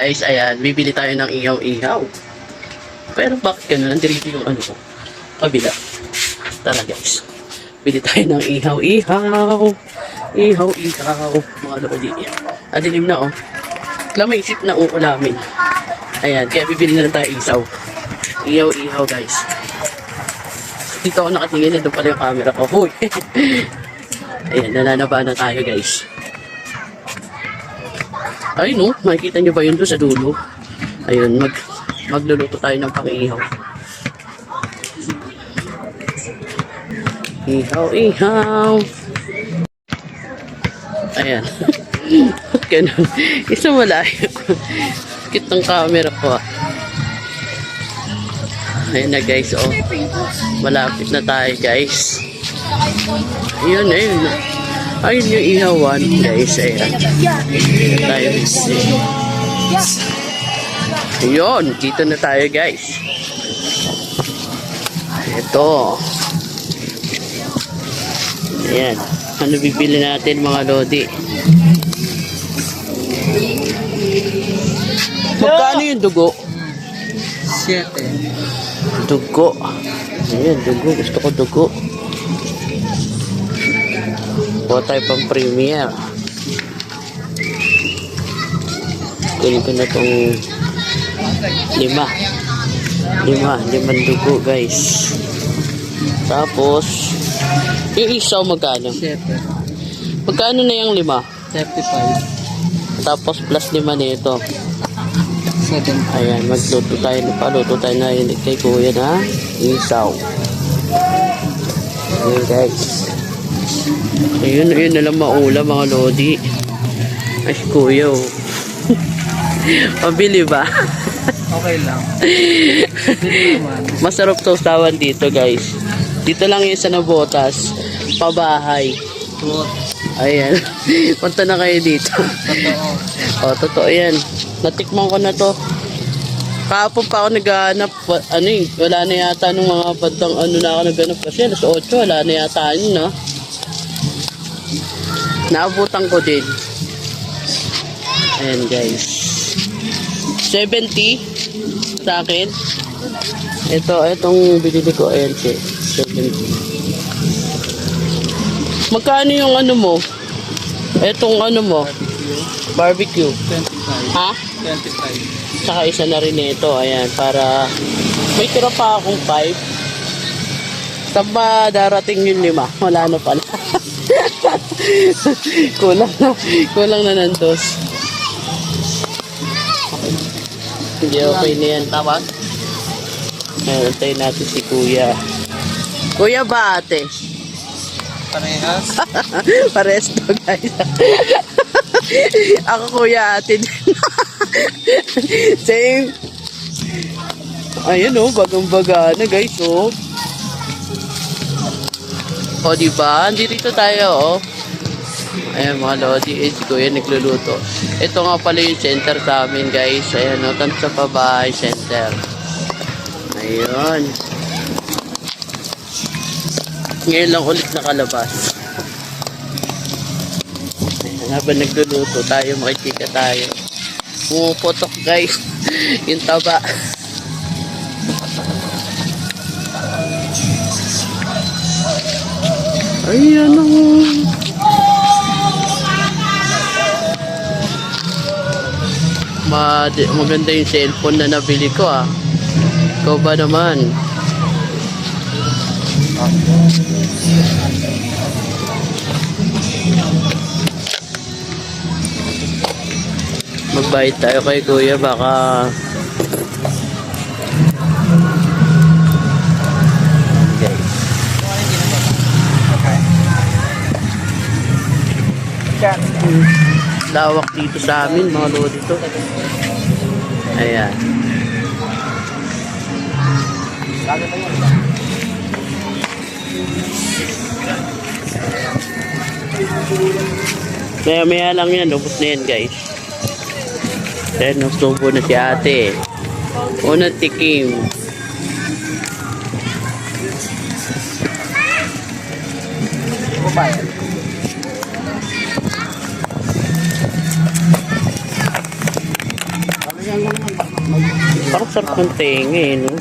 Guys, ayan, bibili tayo ng ihaw-ihaw. Pero bakit gano'n? Nandito yung ano ko. Kabila. Tara guys. Bili tayo ng ihaw-ihaw. Ihaw-ihaw. Mga lodi. Adilim na oh. Lamaisip na uulamin. Ayan, kaya bibili na lang tayo isaw. Ihaw-ihaw guys. Dito ako nakatingin. Ito pala yung camera ko. Huy! Ayan, nananaba na tayo guys. Ay no, makikita nyo ba yun doon sa dulo? Ayun, magluluto tayo ng pang-ihaw. Ihaw-ihaw. Ayan. Ganun. Isa malayo. Kit ng camera ko. Ayan na guys, oh. Malapit na tayo guys. Ayun, ayun. Ayun yung ihawan guys. Ayan. Tayo ayun, dito na tayo guys. Ito. Ayan. Ano bibili natin mga lodi? Magkano yung dugo? 7. Dugo. Ayan, dugo. Gusto ko dugo. Kuha tayo pang premier. Kunin ko na itong 5 dugo guys. Tapos yung isaw magkano? 7. Magkano na yung 5? 35. Tapos plus 5 nito. 7. Ayan, magluto tayo. Paluto tayo na yun kay kuya na isaw. Ayan guys. Ayun na lang maulam mga lodi. Ay kuya oh. Pabili ba? Okay lang. Masarap sausawan dito guys. Dito lang yung sa Nabotas. Pabahay. Ayan. Punta na kayo dito. Totoo. O, totoo yan. Natikman ko na to. Kahapon pa ako naghahanap. Ano eh, wala na yata nung mga bandang ano na ako naghanap. Kasi alas 8, wala na yata yun na. Naabutan ko din. Ayan guys. 70 sa akin. Itong binili ko. Ayan siya. 70. Magkano yung ano mo? Itong ano mo? Barbecue. 25. Ha? 25. Saka isa na rin ito. Ayan. Para may tira pa akong 5. Saan ba darating yung 5? Wala na pala. Kulang na nandos. Hindi okay na yan. Tama? Ayan, antayin natin si kuya. Kuya ba ate? Parehas. Pares to guys. Ako kuya ate din. Same. Ayun oh, bagong-baga na guys oh. O diba? Dito tayo oh. Ayan mga lodi, si kuya nagluluto. Ito nga pala yung center sa amin guys. Ayan o, tanto sa pabahay center. Ayun. Ngayon lang ulit nakalabas. Ayan, habang nagluluto tayo, makikita tayo. Pumuputok guys. Yung taba. Ayan o. Maganda yung cellphone na nabili ko ah. Ikaw ba naman? Magbayad tayo kay kuya baka guys. Lawak dito sa amin mga lodi to. Ayan. Maya lang yan, ubos na yan guys. Then, nagsubo na si ate. Unang tikim. Parang sarap ng tenga eh, no?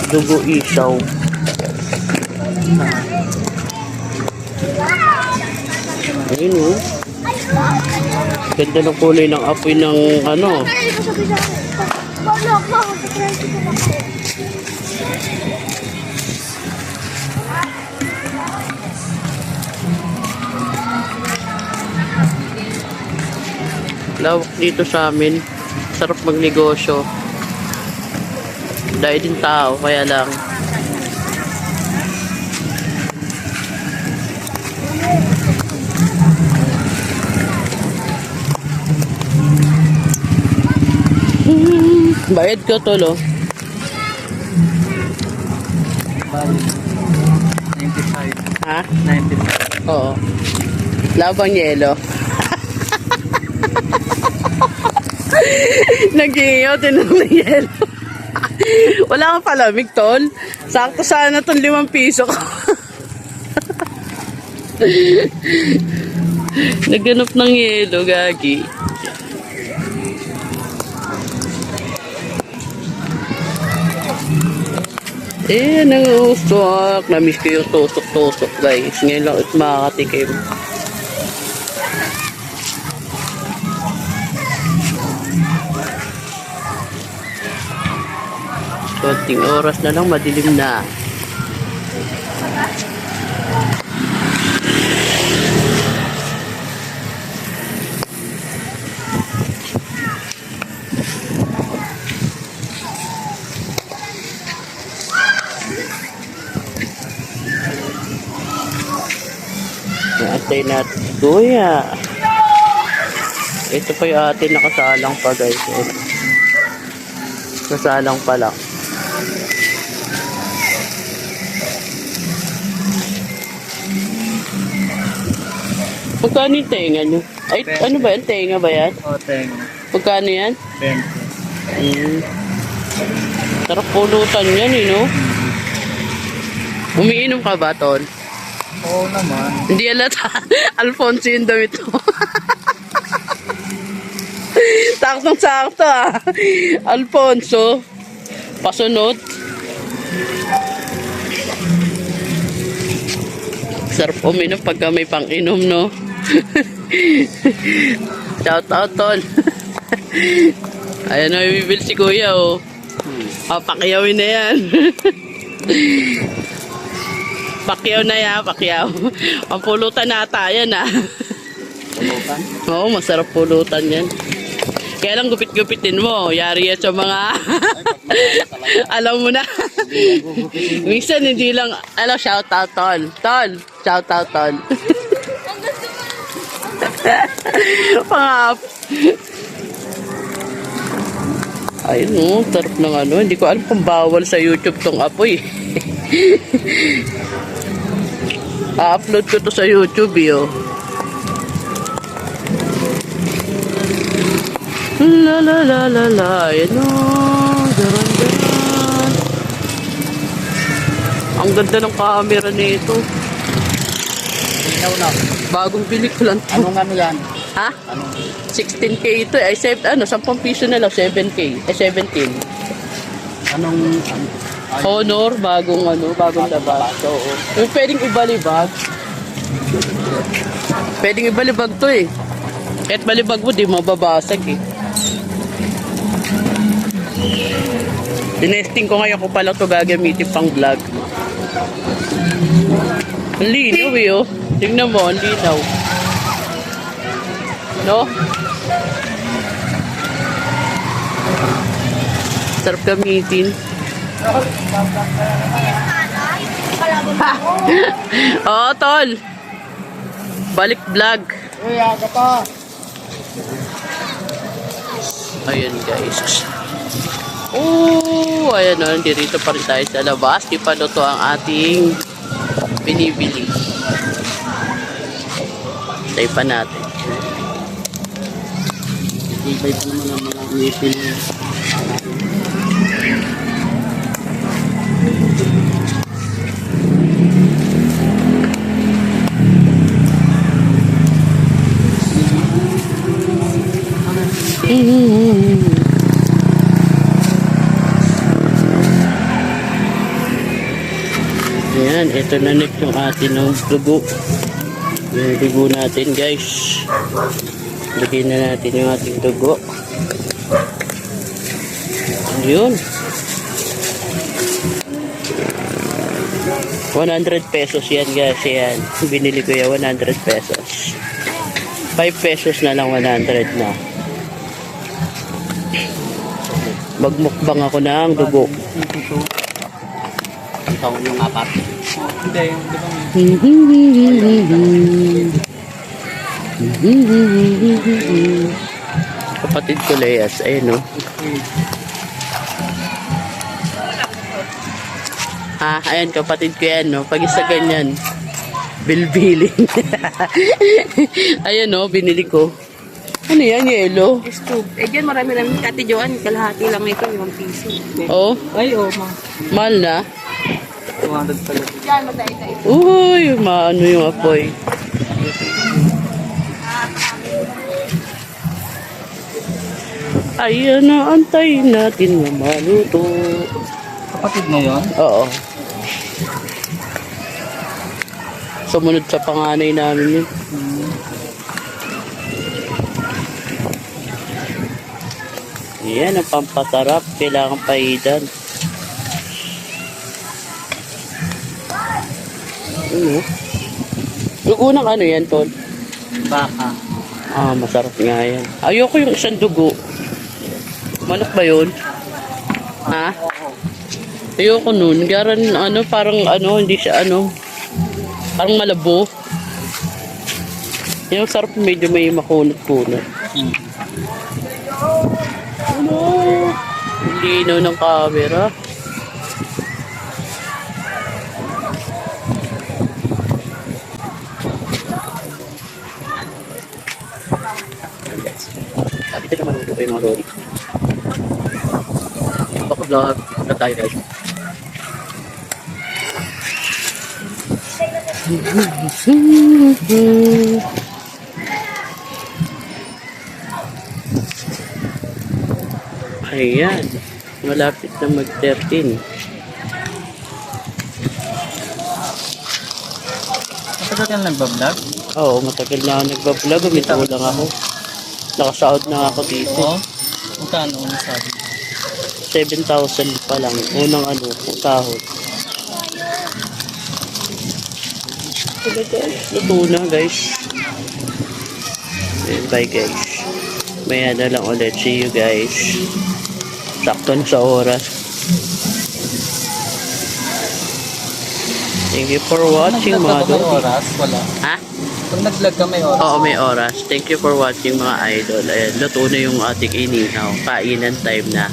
Dugo isaw. Ayun, oh. Ganda ng kulay ng apoy ng ano. Lawak dito sa amin. Sarap magnegosyo. Dahil din tao, kaya lang. Bayad ka tol, oh. Bali. 95. Ha? 95. Oo. Labang yelo. Nag-iiyaw, tinanong ng yelo. Wala kang palamig, tol. Sakto sana itong 5 piso ko. Nagganap ng yelo, gagi. Eh, nangusok. Namiss ko yung tusok-tusok, guys. Ngayon lang ito makakatikim. Konting oras na lang, madilim na. Atay natin. Kuya. Ito pa yung atin nakasalang pa, guys. Nasalang pa lang. Magkano yung tenga nyo? Ay, ano ba yan? Tenga ba yan? O, teng. Magkano yan? 20. Sarap pulutan yan, eh, no? Umiinom ka ba, Tol? Oo naman. Hindi alata. Alfonso yung damit mo. Saktong-sakto, ah. Alfonso. Pasunod. Sarap uminom pagka may pang-inom, no? Shout out, Tol. Ayan na, bibil si Kuya, oh. Pakiyawin na yan. Pakyaw na yan, pakyaw. Ang pulutan nata yan, ah. Pulutan? Oo, masarap pulutan yan. Kaya lang gupit-gupitin mo. Yari yan sa mga... Alam mo na. Minsan hindi lang... Alam, shout out, Tol. Tol, shout out, Tol. Pangap. Ayun, oh, sarap ng ano. Hindi ko alam kung bawal sa YouTube tong apoy. A-upload ko to sa YouTube, yo. La la la la la, yan o. Daran-daran. Ang ganda ng camera nito. Tingnan na. Bagong bili ko lang to. Anong ano yan? Ha? Anong? 16K ito eh. Ay, 10 piso na lang. 7K. Ay, 17. Anong... Honor, bagong labas. Oo. Yung pwedeng ibalibag. Pwedeng ibalibag to eh. Kahit balibag mo, di mababasag eh. Dinesting ko ngayon ko pala to gagamitin pang vlog. Ang linaw eh, oh. Tingnan mo, ang linaw. No? Sarap gamitin. Oo, Tol. Balik vlog. Uy, aga pa. Ayun, guys. Oh, ayan o. Nandito pa rin tayo sa labas. Di pa luto ang ating binibili. Tayo pa natin. Ibay po naman mga ngipin. Ayan, ito na next yung atin ng dugo. Yung dugo natin guys. Lagyan na natin yung ating dugo. Yun. 100 pesos yan guys. Yan. Binili ko yan 100 pesos. 5 pesos na lang 100 na. Magmukbang ako ng dugo. Ang taon yung apat. Hindi, yung di ba Kapatid ko Leas. Ayun no. Ayan kapatid ko yan no. Pag isa ganyan. Bilbiling. Ayan no. Binili ko. Ano yan? Yelo? Tube. Eh, dyan marami lang. Kati Joan, kalahati lang ito, 5 piso. Oh. Ay, oh, ma. Mahal na. 200 pala. Yan, matay-tay. Uy, maano yung apoy. Ayan na, antayin natin na maluto. Kapatid mo yun? Oo. Sumunod sa panganay namin yun. Yan ang pampatarap. Kailangan pahidan. Ano? Dugo ng ano yan, Tol? Baka. Masarap nga yan. Ayoko yung isang dugo. Manok ba yun? Ha? Ayoko nun. Garan, ano, parang, ano, hindi siya, ano, parang malabo. Yung sarap medyo may makunat-kunat. Ano? Linaw ng camera. Sabi tayo maluto ko yung mga lori. Baka-vlog na tayo guys. Ayan. Malapit na mag-13. Matagal ka nagbablog? Oo, matagal na ako nagbablog. Umito lang ako. Nakasahod na ako dito. Oo. Magkano ang sabi? 7,000 pa lang. Unang ano, sahod. Diba guys? Luto na guys. And bye guys. Maya na lang ulit. See you guys. Sakto na sa oras. Thank you for watching mga May dodi. oras? Wala. Ha? Pag nag-vlog ka may oras? Oo, may oras. Thank you for watching mga idol. Ayan, luto na yung ating inihaw. Kainan time na.